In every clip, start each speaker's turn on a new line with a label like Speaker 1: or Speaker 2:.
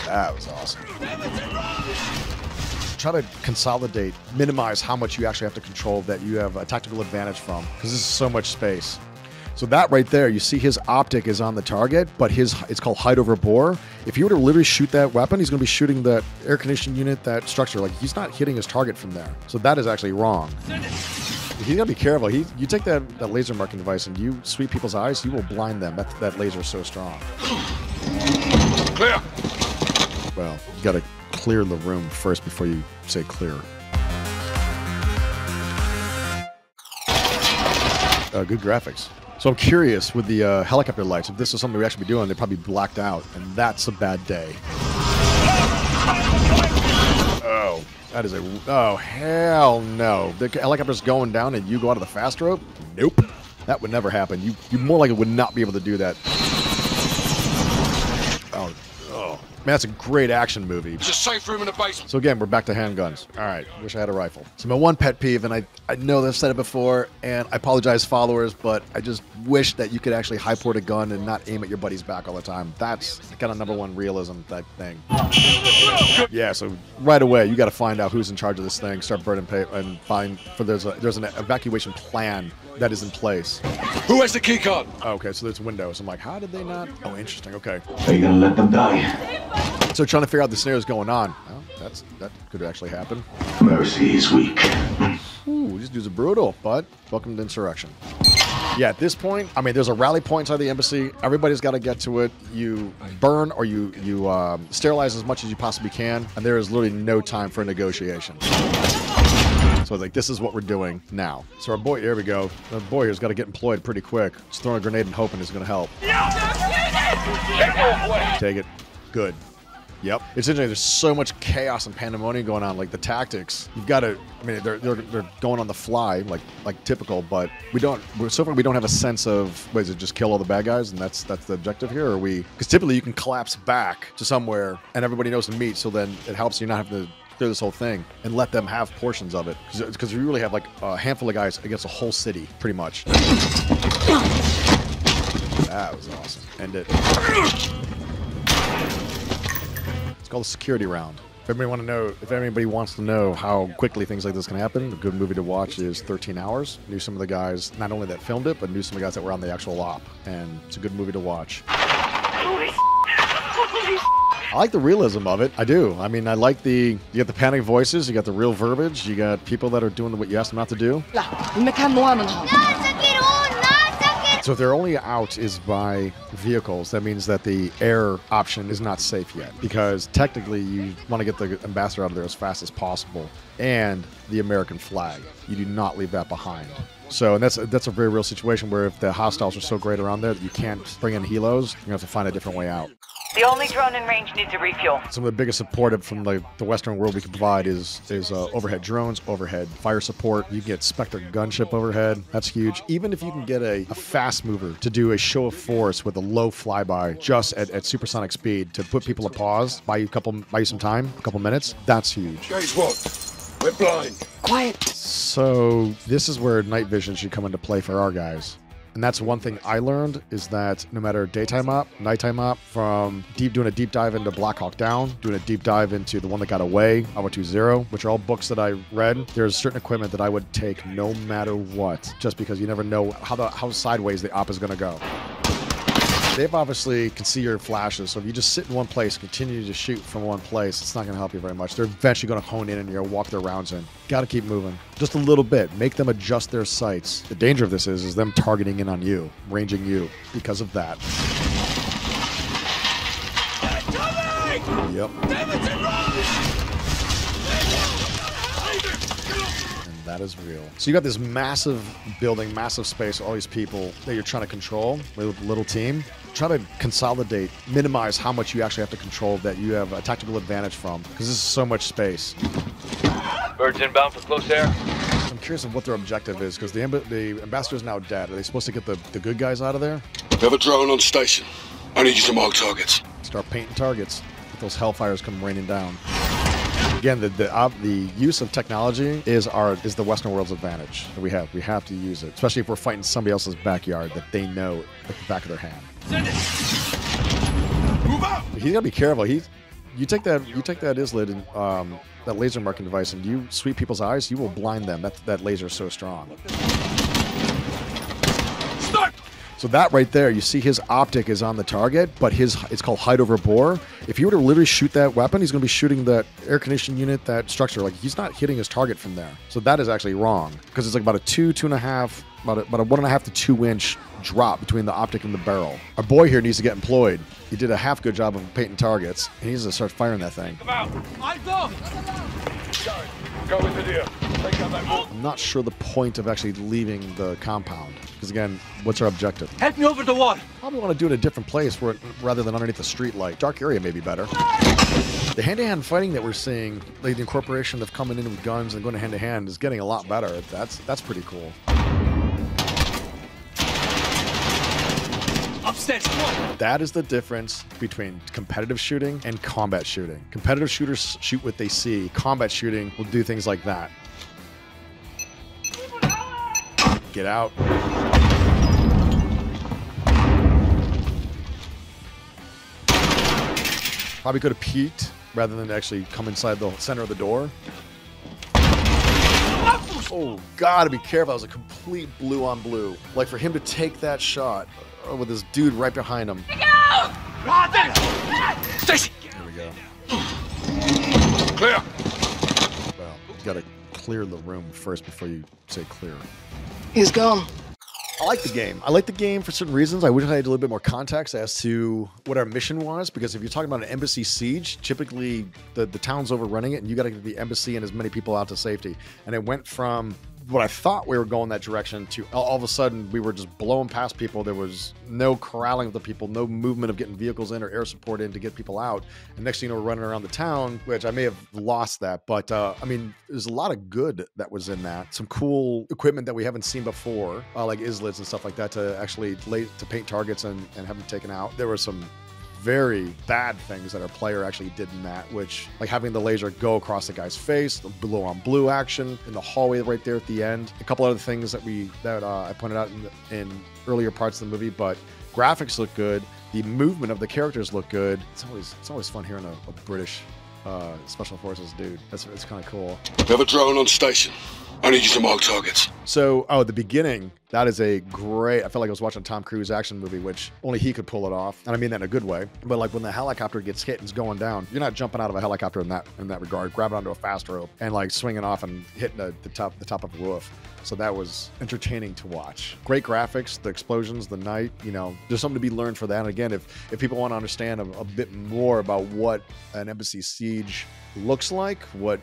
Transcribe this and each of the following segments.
Speaker 1: That was awesome. Try to consolidate, minimize how much you actually have to control that you have a tactical advantage from, because this is so much space. So that right there, you see his optic is on the target, but it's called height over bore. If you were to literally shoot that weapon, he's going to be shooting that air conditioning unit, that structure. Like, he's not hitting his target from there. So that is actually wrong. You gotta be careful. You take that laser marking device and you sweep people's eyes, you will blind them. That laser is so strong.
Speaker 2: Clear.
Speaker 1: Well, you gotta clear the room first before you say clear. Good graphics. So I'm curious with the helicopter lights, if this is something we actually be doing, they'd probably be blacked out, and that's a bad day. Oh, that is oh, hell no. The helicopter's going down and you go out of the fast rope? Nope. That would never happen. You more likely would not be able to do that. Oh, man, that's a great action movie.
Speaker 2: There's a safe room in the basement.
Speaker 1: So again, we're back to handguns. All right, wish I had a rifle. So my one pet peeve, and I know I've said it before, and I apologize, followers, but I just wish that you could actually high port a gun and not aim at your buddy's back all the time. That's kind of #1 realism type thing. Yeah, so right away, you got to find out who's in charge of this thing, start burning paper, and find for there's an evacuation plan that is in place.
Speaker 2: Who has the key card?
Speaker 1: Okay, so there's windows. I'm like, how did they not? Oh, interesting. Okay.
Speaker 3: Are you gonna let them die?
Speaker 1: So trying to figure out the scenarios going on. Well, that could actually happen.
Speaker 3: Mercy is weak.
Speaker 1: Ooh, these dudes are brutal, but welcome to insurrection. Yeah, at this point, I mean, there's a rally point inside the embassy. Everybody's got to get to it. You burn or you sterilize as much as you possibly can, and there is literally no time for a negotiation. So like, this is what we're doing now. So our boy, here we go. Our boy here's got to get employed pretty quick. Just throwing a grenade and hoping it's going to help. Take it. Good. Yep. It's interesting. There's so much chaos and pandemonium going on. Like the tactics, you've got to. I mean, they're going on the fly, like typical. But so far we don't have a sense of. What is it? Just kill all the bad guys, and that's the objective here. Or are we? Because typically you can collapse back to somewhere, and everybody knows to meet. So then it helps you not have to clear this whole thing and let them have portions of it. Because we really have like a handful of guys against a whole city, pretty much. That was awesome. End it. It's called a security round. If anybody wants to know how quickly things like this can happen, a good movie to watch is 13 Hours. Knew some of the guys, not only that filmed it, but knew some of the guys that were on the actual op. And it's a good movie to watch. I like the realism of it. I do. I mean, I like you got the panic voices, you got the real verbiage, you got people that are doing what you asked them not to do. So if their only out is by vehicles, that means that the air option is not safe yet, because technically you want to get the ambassador out of there as fast as possible, and the American flag. You do not leave that behind. So, and that's a very real situation where if the hostiles are so great around there that you can't bring in helos, you're going to have to find a different way out.
Speaker 4: The only drone in range needs a refuel.
Speaker 1: Some of the biggest support from the Western world we can provide is overhead drones, overhead fire support. You get Spectre gunship overhead. That's huge. Even if you can get a fast mover to do a show of force with a low flyby just at supersonic speed to put people on pause, buy you some time, a couple minutes, that's huge.
Speaker 2: Guys, what? We're blind.
Speaker 4: Quiet.
Speaker 1: So this is where night vision should come into play for our guys. And that's one thing I learned, is that no matter daytime op, nighttime op, from doing a deep dive into Black Hawk Down, doing a deep dive into The One That Got Away, Hour 20, which are all books that I read, there's certain equipment that I would take no matter what, just because you never know how sideways the op is going to go. They've obviously can see your flashes, so if you just sit in one place, continue to shoot from one place, it's not going to help you very much. They're eventually going to hone in and you're going to walk their rounds in. Got to keep moving. Just a little bit. Make them adjust their sights. The danger of this is them targeting in on you, ranging you because of that. Yep. And that is real. So you got this massive building, massive space, all these people that you're trying to control, little team. Try to consolidate, minimize how much you actually have to control that you have a tactical advantage from, because this is so much space.
Speaker 5: Birds inbound for close air.
Speaker 1: I'm curious of what their objective is, because the ambassador's now dead. Are they supposed to get the good guys out of there?
Speaker 2: We have a drone on station. I need you to mark targets.
Speaker 1: Start painting targets. Get those hellfires come raining down. Again, the use of technology is the Western world's advantage. We have to use it, especially if we're fighting somebody else's backyard that they know at the back of their hand.
Speaker 2: Send it. Move out.
Speaker 1: He's got to be careful. You take that islid and that laser marking device, and you sweep people's eyes, you will blind them. That laser is so strong.
Speaker 2: Start!
Speaker 1: So that right there, you see his optic is on the target, but it's called hide over bore. If you were to literally shoot that weapon, he's going to be shooting that air conditioning unit, that structure. Like, he's not hitting his target from there. So that is actually wrong, because it's like about a 2.5, about a 1.5 to 2 inch drop between the optic and the barrel. Our boy here needs to get employed. He did a half good job of painting targets, and he needs to start firing that thing.
Speaker 5: Come out. I go. Go with the deer. Take out that wall.
Speaker 1: I'm not sure the point of actually leaving the compound, because again, what's our objective?
Speaker 5: Help me over the wall.
Speaker 1: Probably want to do it in a different place rather than underneath the street light. Dark area may be better. The hand-to-hand fighting that we're seeing, like the incorporation of coming in with guns and going hand-to-hand, is getting a lot better. That's pretty cool.
Speaker 5: Upstairs.
Speaker 1: That is the difference between competitive shooting and combat shooting. Competitive shooters shoot what they see. Combat shooting will do things like that. Get out. Probably could have peeked rather than actually come inside the center of the door. Oh, gotta be careful. That was a complete blue on blue. Like, for him to take that shot with this dude right behind him.
Speaker 5: Stacy.
Speaker 1: There we go.
Speaker 2: Clear!
Speaker 1: Well, you gotta clear the room first before you say clear.
Speaker 6: He's gone.
Speaker 1: I like the game. I like the game for certain reasons. I wish I had a little bit more context as to what our mission was, because if you're talking about an embassy siege, typically the town's overrunning it, and you got to get the embassy and as many people out to safety. And it went from what I thought we were going that direction to all of a sudden we were just blowing past people. There was no corralling of the people, no movement of getting vehicles in or air support in to get people out. And next thing you know, we're running around the town, which I may have lost that. But I mean, there's a lot of good that was in that. Some cool equipment that we haven't seen before, like islids and stuff like that to actually paint targets and have them taken out. There were some very bad things that our player actually did in that, which, like having the laser go across the guy's face, the blue on blue action in the hallway right there at the end. A couple other things that I pointed out in earlier parts of the movie, but graphics look good. The movement of the characters look good. It's always fun hearing a British special forces dude. It's kind of cool.
Speaker 2: We have a drone on station. I need you to mark targets.
Speaker 1: So, the beginning, that is a great, I felt like I was watching a Tom Cruise action movie, which only he could pull it off. And I mean that in a good way. But like when the helicopter gets hit and is going down, you're not jumping out of a helicopter in that regard, grabbing onto a fast rope and like swinging off and hitting the top of the roof. So that was entertaining to watch. Great graphics, the explosions, the night, there's something to be learned for that. And again, if people want to understand a bit more about what an embassy siege looks like, what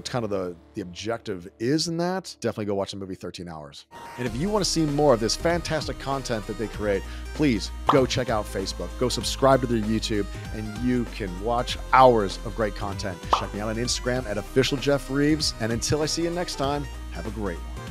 Speaker 1: kind of the objective is in that, definitely go watch the movie 13 Hours. And if you want to see more of this fantastic content that they create, please go check out Facebook, go subscribe to their YouTube, and you can watch hours of great content. Check me out on Instagram at official Geoff Reeves. And until I see you next time, have a great one.